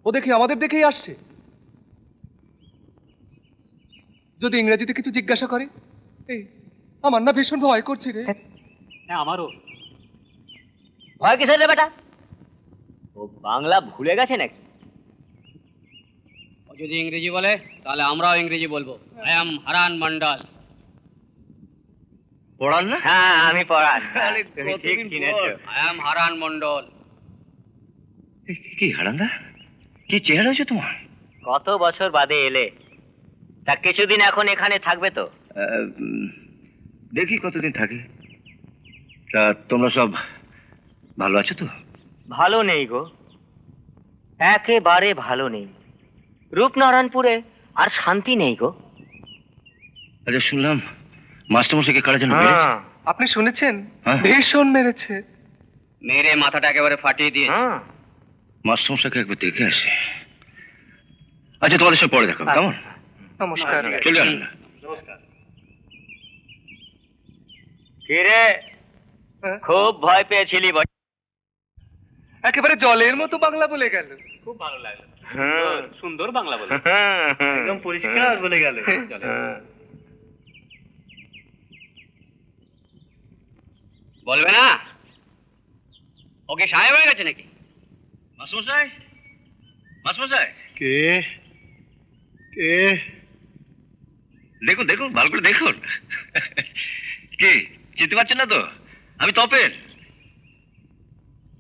ও দেখি আমাদের দেখেই আসছে। যদি ইংরেজিতে কিছু জিজ্ঞাসা করে, এই আমার না ভীষণ ভয় করছে রে। হ্যাঁ আমারও। ভয় কিসের রে বেটা? ও বাংলা ভুলে গেছে নাকি? ও যদি ইংরেজি বলে তাহলে আমরাও ইংরেজি বলবো। আই এম হারান মন্ডল। পড়ান না? হ্যাঁ আমি পড়ান। তুমি ঠিক চিনেছো। আই এম হারান মন্ডল। কি হারান্দা, কি চেহারা হয়েছে তোমার? কত বছর বাদে এলে, তা কিছুদিন এখন এখানে থাকবে তো? দেখি কতদিন থাকে। তা তোমরা সব ভালো আছো তো? ভালো নেই গো, একেবারে ভালো নেই। রূপনারায়ণপুরে আর শান্তি নেই গো। আচ্ছা, শুনলাম মাস্টারমশাইকে কারা যেন মেরেছে। আপনি শুনেছেন? হ্যাঁ। ভীষণ মেরেছে। মেরে মাথাটা একেবারে ফাটিয়ে দিয়ে। মাস্টারমশাইকে একবার দেখে আসে। আচ্ছা, তোমাদের সব পরে দেখো, কেমন? নমস্কার। চলে আসুন না। কিরে, খুব ভয় পেয়েছিলি? একেবারে জলের মতো বাংলা বলে গেল। খুব ভালো লাগলো। সুন্দর বাংলা বলে, একদম পরিষ্কার বলে গেল। বলবে না ওকে সাহেব হয়ে গেছে নাকি? মাস্টারমশাই, মাস্টারমশাই, কে কে? দেখুন দেখুন, ভালো করে দেখুন। কে চিনতে পারছেন না তো? আমি তপেন,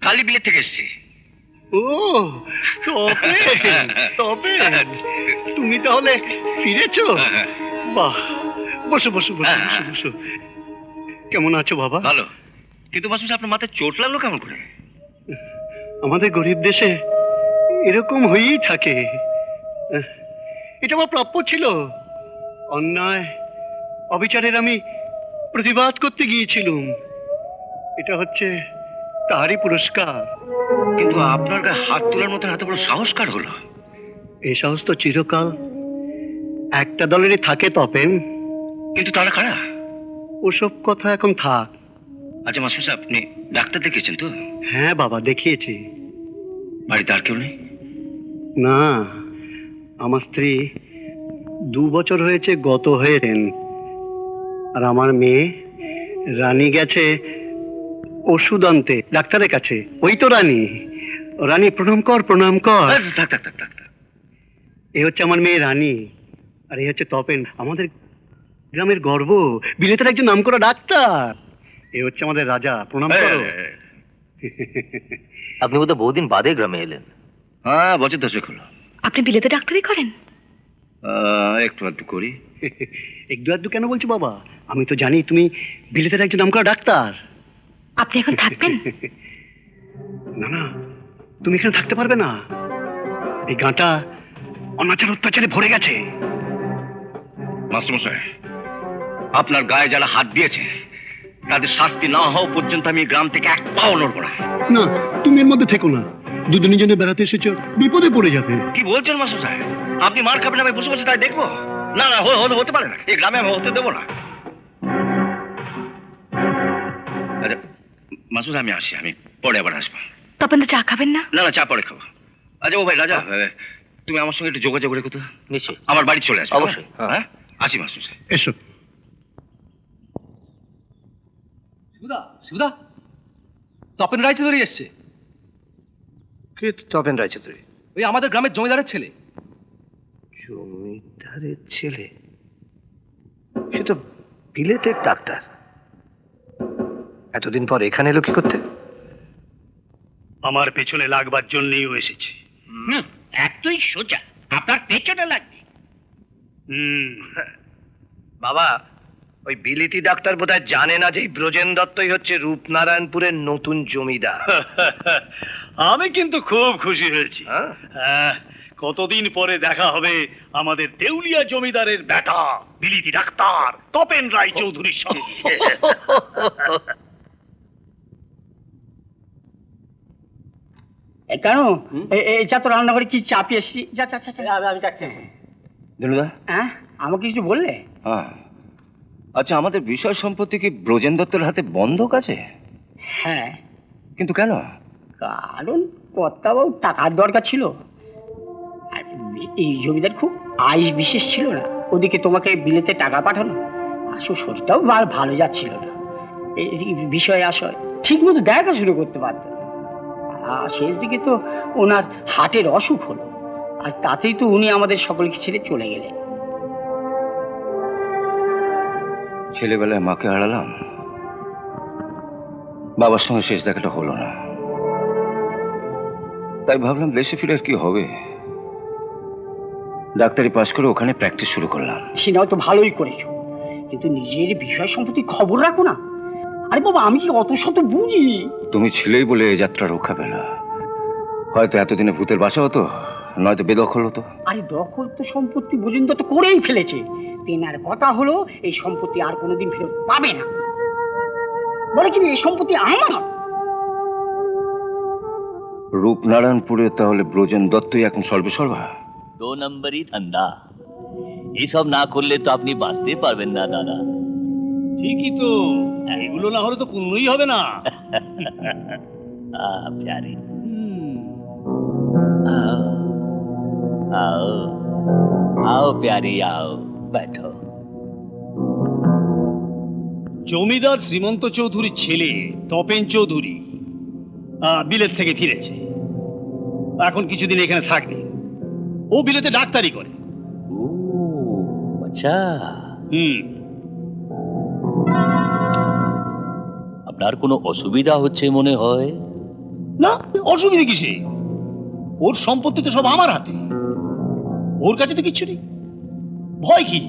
কালী বিলেত থেকে এসেছি। ও তবে তবে তুমি তাহলে ফিরেছো? বাহ, বসো বসো বসো বসো বসো। কেমন আছো বাবা? ভালো। কিন্তু মাস্টারমশাই, আপনার মাথায় চোট লাগলো কেমন করে? আমাদের গরিব দেশে এরকম হয়েই থাকে। এটা আমার প্রাপ্য ছিল। অন্যায় অবিচারের আমি প্রতিবাদ করতে গিয়েছিলাম। এটা হচ্ছে তারই পুরস্কার। কিন্তু আপনার গায়ে হাত তোলার মতন এত বড় সাহস কার হলো? এই সাহস তো চিরকাল একটা দলেরই থাকে তপেন। কিন্তু তারা কারা? ওসব কথা এখন থাক। আচ্ছা মাস্টারমশাই, আপনি ডাক্তার দেখিয়েছেন তো? হ্যাঁ বাবা, দেখিয়েছি। বাড়িতে আর কেউ নেই? না, আমার স্ত্রী 2 বছর হয়েছে গত হয়েছেন। আর আমার মেয়ে রানী গেছে ওষুধ আনতে ডাক্তারের কাছে। ওই তো রানী। রানী, প্রণাম কর প্রণাম কর। থাক থাক থাক থাক। এ হচ্ছে আমার মেয়ে রানী, আর এই হচ্ছে তপেন, আমাদের গ্রামের গর্ব, বিলেতের একজন নামকরা ডাক্তার। এ হচ্ছে আমাদের রাজা, প্রণাম করো। আপনি বোধহয় বহুদিন বাদে গ্রামে এলেন। হ্যাঁ, বছর 10 হলো। আপনি বিলেতে ডাক্তারি করেন? একটু আধটু করি। একটু আধটু কেন বলছো বাবা? আমি তো জানি তুমি বিলেতের একজন নামকরা ডাক্তার। আপনি এখন থাকবেন? না না, তুমি এখানে থাকতে পারবে না। এই গাঁটা অনাচার অত্যাচারে ভরে গেছে। মাস্টারমশাই, আপনার গায়ে যারা হাত দিয়েছে তাদের শাস্তি না হওয়া পর্যন্ত আমি গ্রাম থেকে এক পাও নড়ব না। না, তুমি এর মধ্যে থেকো না। দুদিনের জন্য বেড়াতে এসেছো, বিপদে পড়ে যাবে। কি বলছেন মাস্টারমশাই? আপনি মার খাবেন, আমি বসে বসে তাই দেখবো? না না, হতে পারে না। এই গ্রামে আমি হতে দেবো না। আচ্ছা মাস্টারমশাই, আমি আসি, আমি পরে আবার আসবো। তপন চা খাবেন না? না না, চা পরে খাবো। আচ্ছা ও ভাই রাজা, তুমি আমার সঙ্গে একটু যোগাযোগ রেখো তো। নিশ্চয়ই। আমার বাড়ি চলে আসবে। অবশ্যই। হ্যাঁ, আসি মাস্টারমশাই। এসো। শিবুদা, শিবুদা, তপেন রায়চৌধুরী এসছে। কে তপেন রায়চৌধুরী? ওই আমাদের গ্রামের জমিদারের ছেলে। জমিদারের ছেলে? সে তো বিলেতের ডাক্তার। এতদিন পর এখানে এলো কি করতে? আমার পেছনে লাগবার জন্যই ও এসেছে। একটাই সোজা, আপনার পেছনে লাগবে। বাবা, ওই বিলিতি ডাক্তার বোধহয় জানে না যে ব্রজেন দত্তই হচ্ছে রূপনারায়ণপুরের নতুন জমিদার। আমি কিন্তু খুব খুশি হয়েছি। হ্যাঁ? কতদিন পরে দেখা হবে আমাদের দেউলিয়া জমিদারের বেটা বিলিতি ডাক্তার তপেন রায়চৌধুরীর সঙ্গে। কেন এই চা তো রান্না করে কি চাপিয়ে এসছি? যা চা চা চা। আমি যাচ্ছি। দিনুদা, হ্যাঁ, আমাকে কিছু বললে? হ্যাঁ, আচ্ছা, আমাদের বিষয় সম্পত্তি কি ব্রজেন দত্তের হাতে বন্ধক আছে? হ্যাঁ। কিন্তু কেন? কারণ কর্তাবাবু টাকার দরকার ছিল। এই জমিদার খুব আয় বিশেষ ছিল না, ওদিকে তোমাকে বিলেতে টাকা পাঠানো, আসলে শরীরটাও ভালো যাচ্ছিল না, এই বিষয় আশয় ঠিক মতো দেখাশুনো করতে পারত না। আর শেষ দিকে তো ওনার হার্টের অসুখ হলো, আর তাতেই তো উনি আমাদের সকলকে ছেড়ে চলে গেলেন। ছেলেবেলায় মাকে হারালাম, বাবার সঙ্গে শেষ দেখাটা হলো না, তাই ভাবলাম দেশে ফিরে আর কি হবে। ডাক্তারি পাশ করে ওখানে প্র্যাকটিস শুরু করলাম। সেটাও তো ভালোই করেছো, কিন্তু নিজের বিষয় সম্পত্তি খবর রাখো না। আরে বাবা, আমি কি অত শত বুঝি? তুমি ছিলেই বলে এই যাত্রা রক্ষা পেল। হয়তো এতদিনে ভূতের বাসা হতো, নয়তো বেদখল হতো। আরে দখল তো সম্পত্তি পর্যন্ত তো করেই ফেলেছে। তেনার কথা হলো এই সম্পত্তি আর কোনোদিন ফেরত পাবে না। বলে কি এই সম্পত্তি আমার। রূপনারায়ণপুরে তাহলে ব্রজেন দত্তই এখন সর্বেসর্বা। 2 নম্বরই ধান্দা। এসব না করলে তো আপনি বাঁচতে পারবেন না দাদা। ঠিকই তো, এগুলো না হলে তো কোনোই হবে না। प्यारे आओ आओ आओ प्यारी आओ बैठो। জমিদার শ্রীমন্ত চৌধুরীর ছেলে তপেন চৌধুরী বিলেত থেকে ফিরেছে, এখন কিছুদিন এখানে থাকবে। ও বিলেতে ডাক্তারি করে। ओ अच्छा, আপনার কোনো অসুবিধা হচ্ছে মনে হয়? না, অসুবিধা কিসে? ওর সম্পত্তি তো সব আমার হাতে, ওর কাছে তো কিচ্ছু নেই, ভয় কি?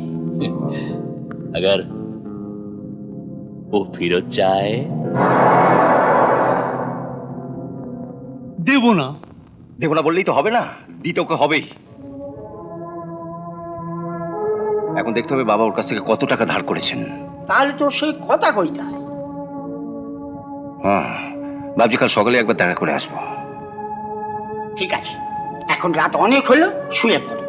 अगर वो ফেরত চায় দেব না। দেবো না বললেই তো হবে না, দিতে ওকে হবেই। এখন দেখতে হবে বাবা ওর কাছ থেকে কত টাকা ধার করেছেন। তাহলে তো সেই কথা কইতে হয়। হ্যাঁ, ভাবছি কাল সকালে একবার দেখা করে আসবো। ঠিক আছে, এখন রাত অনেক হলো, শুয়ে পড়ো।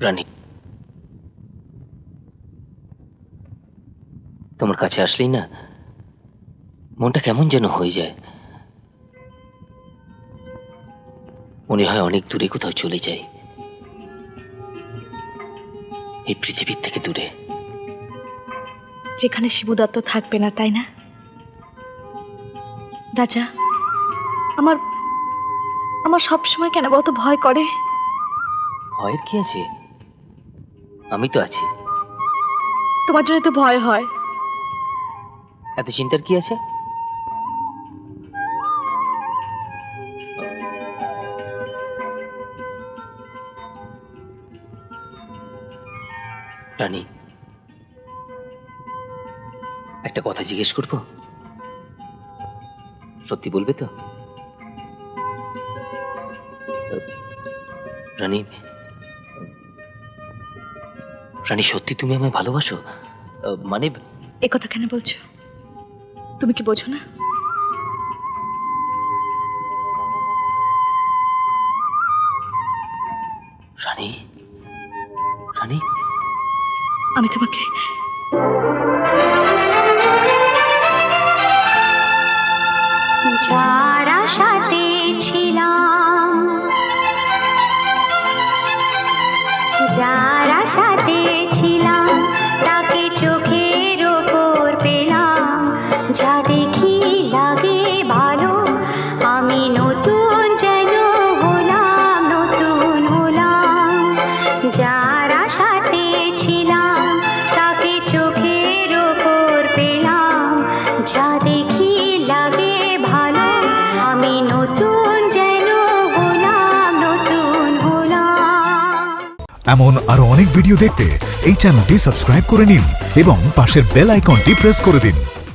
রানী, তোমার কাছে আসলেই না মনটা কেমন যেন হয়ে যায়, মনে হয় অনেক দূরে কোথাও চলে যাই, এই পৃথিবীর থেকে দূরে। যেখানে শিবদত্ত থাকবে না, তাই না রাজা? আমার আমার সব সময় কেন বলতো ভয় করে? ভয়ের কি আছে? আমি তো আছি। তোমার জন্য তো ভয় হয়। এত চিন্তার কি আছে? রানী, একটা কথা জিজ্ঞেস করব, সত্যি বলবে তো? রানী, রানী সত্যি তুমি আমায় ভালোবাসো? মানে এ কথা কেন বলছো? তুমি কি বোঝো না? রানী, রানী, আমি তোমাকে যার আশাতে ছিলাম, যার আশাতে ছিলাম, তাকে চোখের ওপর পেলাম, যা দেখি লাগে ভালো, আমি নতুন যেন হলাম, নতুন হলাম। যার আশাতে ছিলাম, তাকে চোখের ওপর পেলাম, যা দেখি লাগে ভালো, আমি নতুন যেন হলাম, নতুন হলাম। এমন আরো অনেক ভিডিও দেখতে এই চ্যানেলটি সাবস্ক্রাইব করে নিন এবং পাশের বেল আইকনটি প্রেস করে দিন।